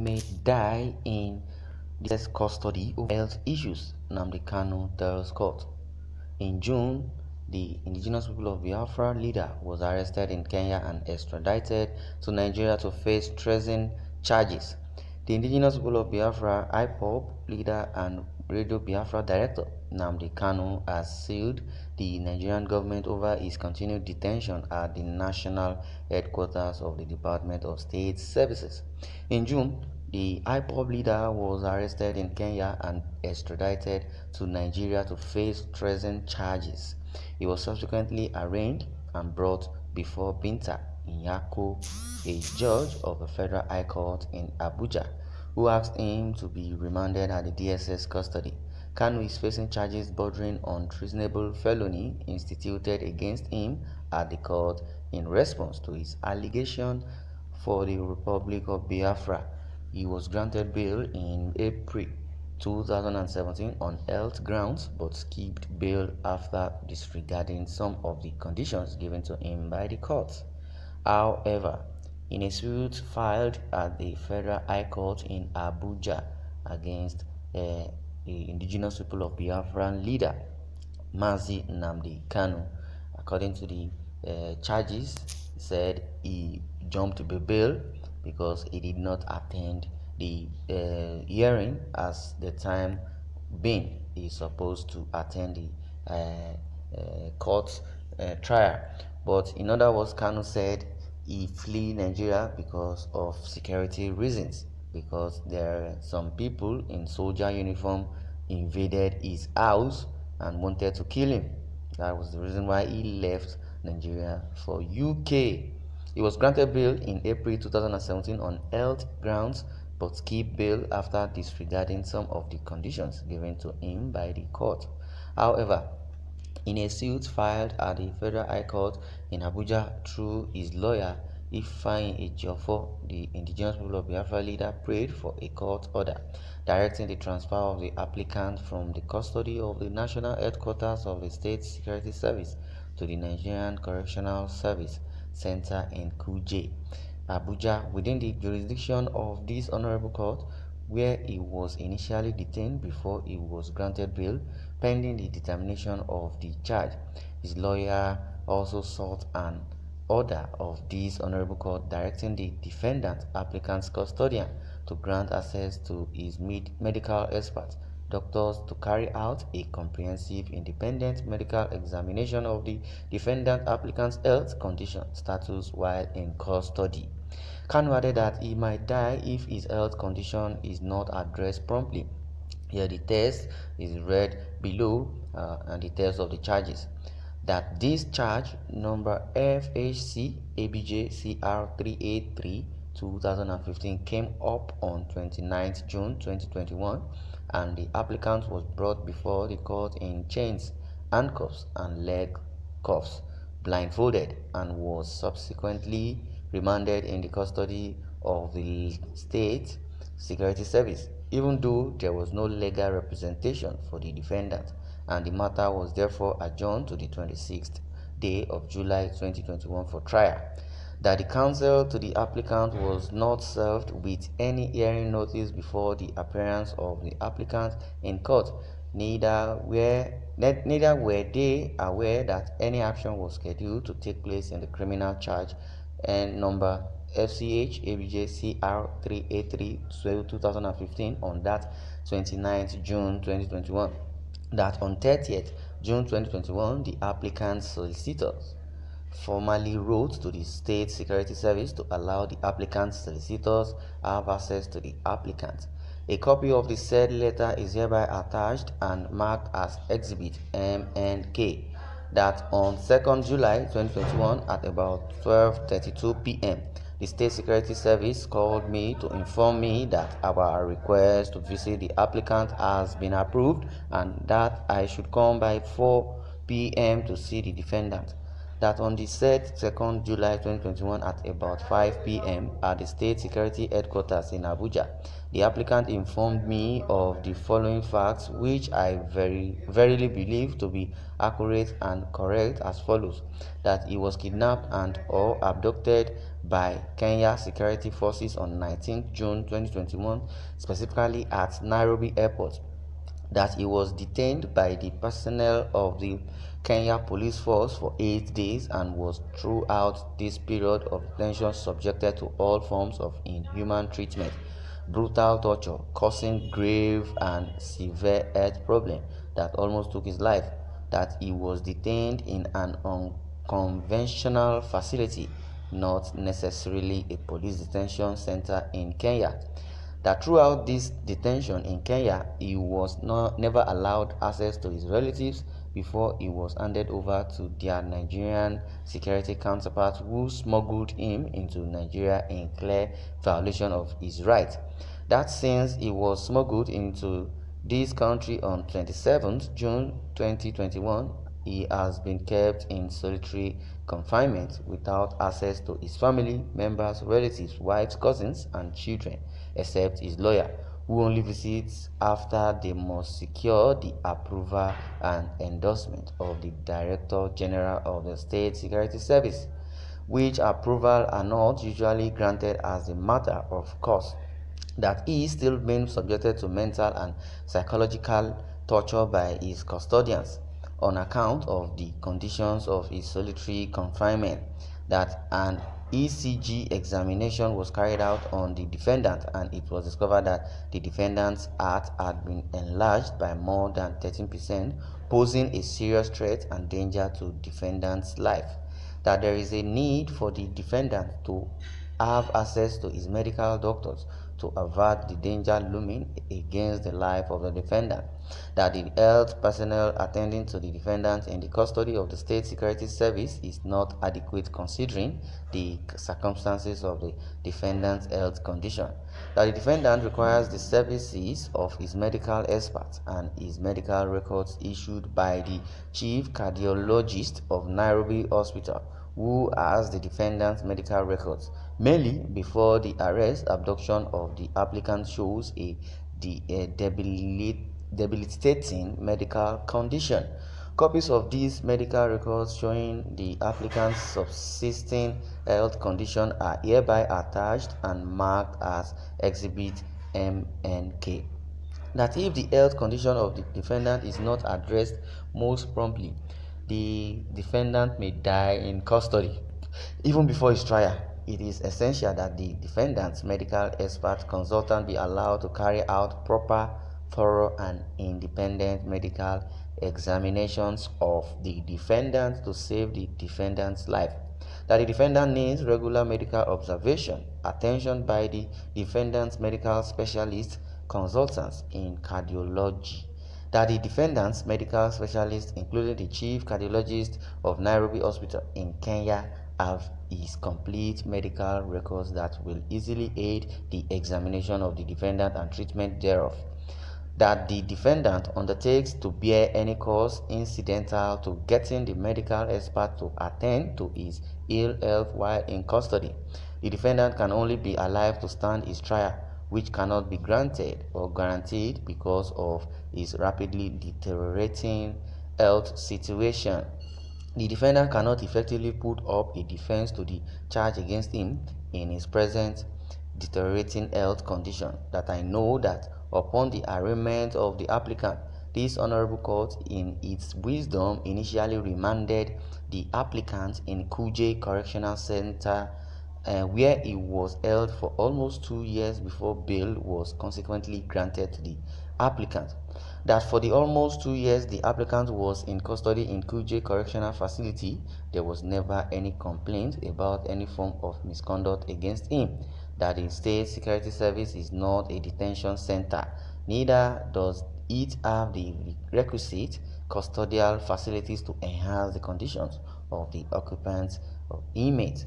may die in DSS custody over health issues, Nnamdi KANU tells court. In June, the indigenous people of Biafra leader was arrested in Kenya and extradited to Nigeria to face treason charges. The indigenous people of Biafra IPOB leader and Radio Biafra director Nnamdi KANU has sued the Nigerian government over his continued detention at the national headquarters of the Department of State Services. In June, the IPOB leader was arrested in Kenya and extradited to Nigeria to face treason charges. He was subsequently arraigned and brought before Binta Nyako, a judge of the Federal High Court in Abuja, who asked him to be remanded at the DSS custody. KANU is facing charges bordering on treasonable felony instituted against him at the court in response to his allegation for the Republic of Biafra. He was granted bail in April 2017 on health grounds but skipped bail after disregarding some of the conditions given to him by the court. However, in a suit filed at the Federal High Court in Abuja against the indigenous people of Biafran leader Mazi Nnamdi KANU, according to the charges, said he jumped bail because he did not attend the hearing as the time being he is supposed to attend the court trial. But in other words, KANU said he flee Nigeria because of security reasons, because there are some people in soldier uniform invaded his house and wanted to kill him. That was the reason why he left Nigeria for UK. He was granted bail in April 2017 on health grounds but skipped bail after disregarding some of the conditions given to him by the court. However, in a suit filed at the Federal High Court in Abuja through his lawyer Ifeanyi Ejiofor, the indigenous people of Biafra leader prayed for a court order directing the transfer of the applicant from the custody of the national headquarters of the State Security Service to the Nigerian Correctional Service Center in Kuje, Abuja, within the jurisdiction of this honorable court, where he was initially detained before he was granted bail pending the determination of the charge. His lawyer also sought an order of this honorable court directing the defendant applicant's custodian to grant access to his medical experts, doctors, to carry out a comprehensive independent medical examination of the defendant applicant's health condition status while in custody. KANU added that he might die if his health condition is not addressed promptly. Here the text is read below and the text of the charges. That this charge number FHC ABJ CR 383 2015 came up on 29th June 2021 and the applicant was brought before the court in chains, handcuffs and leg cuffs, blindfolded, and was subsequently remanded in the custody of the State Security Service, even though there was no legal representation for the defendant, and the matter was therefore adjourned to the 26th day of July 2021 for trial. That the counsel to the applicant was not served with any hearing notice before the appearance of the applicant in court, neither were they aware that any action was scheduled to take place in the criminal charge and number FCH ABJ CR 383 2015 on that 29th June 2021. That on 30th June 2021, the applicant's solicitors formally wrote to the State Security Service to allow the applicant's solicitors have access to the applicant. A copy of the said letter is hereby attached and marked as Exhibit M and K. That on 2nd July 2021 at about 12:32 p.m., the State Security Service called me to inform me that our request to visit the applicant has been approved and that I should come by 4 p.m. to see the defendant. that on the said 2nd July 2021 at about 5 p.m. at the State Security Headquarters in Abuja, the applicant informed me of the following facts, which I verily believe to be accurate and correct as follows: that he was kidnapped and or abducted by Kenya security forces on 19th June 2021, specifically at Nairobi Airport; that he was detained by the personnel of the Kenya Police Force for 8 days and was throughout this period of detention subjected to all forms of inhuman treatment, brutal torture, causing grave and severe health problems that almost took his life; that he was detained in an unconventional facility, not necessarily a police detention center in Kenya; that throughout this detention in Kenya, he was never allowed access to his relatives before he was handed over to their Nigerian security counterparts, who smuggled him into Nigeria in clear violation of his rights; that since he was smuggled into this country on 27th June 2021, he has been kept in solitary confinement without access to his family members, relatives, wives, cousins, and children, except his lawyer, who only visits after they must secure the approval and endorsement of the Director General of the State Security Service, which approval are not usually granted as a matter of course; that he is still being subjected to mental and psychological torture by his custodians on account of the conditions of his solitary confinement; that an ECG examination was carried out on the defendant and it was discovered that the defendant's heart had been enlarged by more than 13%, posing a serious threat and danger to defendant's life; that there is a need for the defendant to have access to his medical doctors to avert the danger looming against the life of the defendant; that the health personnel attending to the defendant in the custody of the State Security Service is not adequate considering the circumstances of the defendant's health condition; that the defendant requires the services of his medical experts and his medical records issued by the chief cardiologist of Nairobi Hospital, who has the defendant's medical records, mainly before the arrest abduction of the applicant shows a debilitating medical condition. Copies of these medical records showing the applicant's subsisting health condition are hereby attached and marked as Exhibit MNK; that if the health condition of the defendant is not addressed most promptly, the defendant may die in custody. Even before his trial, it is essential that the defendant's medical expert consultant be allowed to carry out proper, thorough, and independent medical examinations of the defendant to save the defendant's life; that the defendant needs regular medical observation, attention by the defendant's medical specialist consultants in cardiology; that the defendant's medical specialists, including the chief cardiologist of Nairobi Hospital in Kenya, have his complete medical records that will easily aid the examination of the defendant and treatment thereof; that the defendant undertakes to bear any cost incidental to getting the medical expert to attend to his ill health while in custody. The defendant can only be alive to stand his trial, which cannot be granted or guaranteed because of his rapidly deteriorating health situation. The defendant cannot effectively put up a defense to the charge against him in his present deteriorating health condition; that I know that upon the arraignment of the applicant, this honorable court in its wisdom initially remanded the applicant in Kuje Correctional Center, where he was held for almost 2 years before bail was consequently granted to the applicant; that for the almost 2 years the applicant was in custody in Kuje Correctional Facility, there was never any complaint about any form of misconduct against him; that the State Security Service is not a detention center, neither does it have the requisite custodial facilities to enhance the conditions of the occupants or inmates.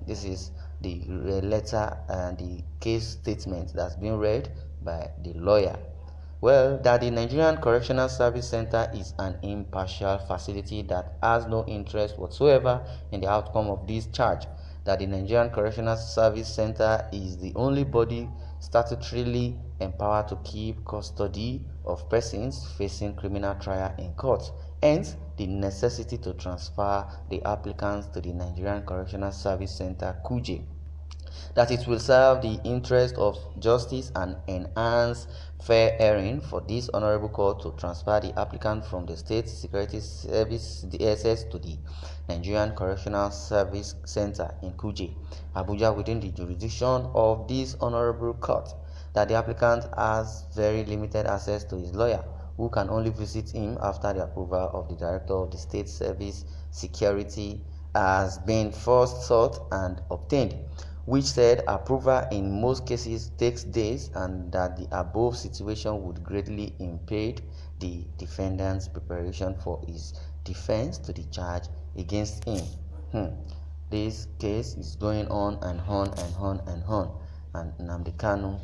This is the letter and the case statement that's been read by the lawyer. Well, that the Nigerian Correctional Service Center is an impartial facility that has no interest whatsoever in the outcome of this charge. That the Nigerian Correctional Service Center is the only body statutorily empowered to keep custody of persons facing criminal trial in court. Hence, the necessity to transfer the applicants to the Nigerian Correctional Service Center (KUJE). That it will serve the interest of justice and enhance fair hearing for this honorable court to transfer the applicant from the State Security Service (DSS) to the Nigerian Correctional Service Center in Kuje, Abuja, within the jurisdiction of this honorable court. That the applicant has very limited access to his lawyer, who can only visit him after the approval of the Director of the State Service Security has been first sought and obtained, which said approval in most cases takes days, and that the above situation would greatly impede the defendant's preparation for his defense to the charge against him. This case is going on and on and on and on, and Nnamdi KANU,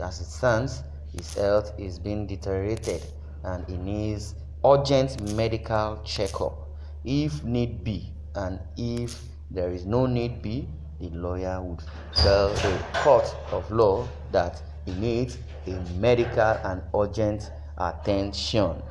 as it stands, his health is being deteriorated and he needs urgent medical checkup if need be, and if there is no need be, the lawyer would tell the court of law that he needs a medical and urgent attention.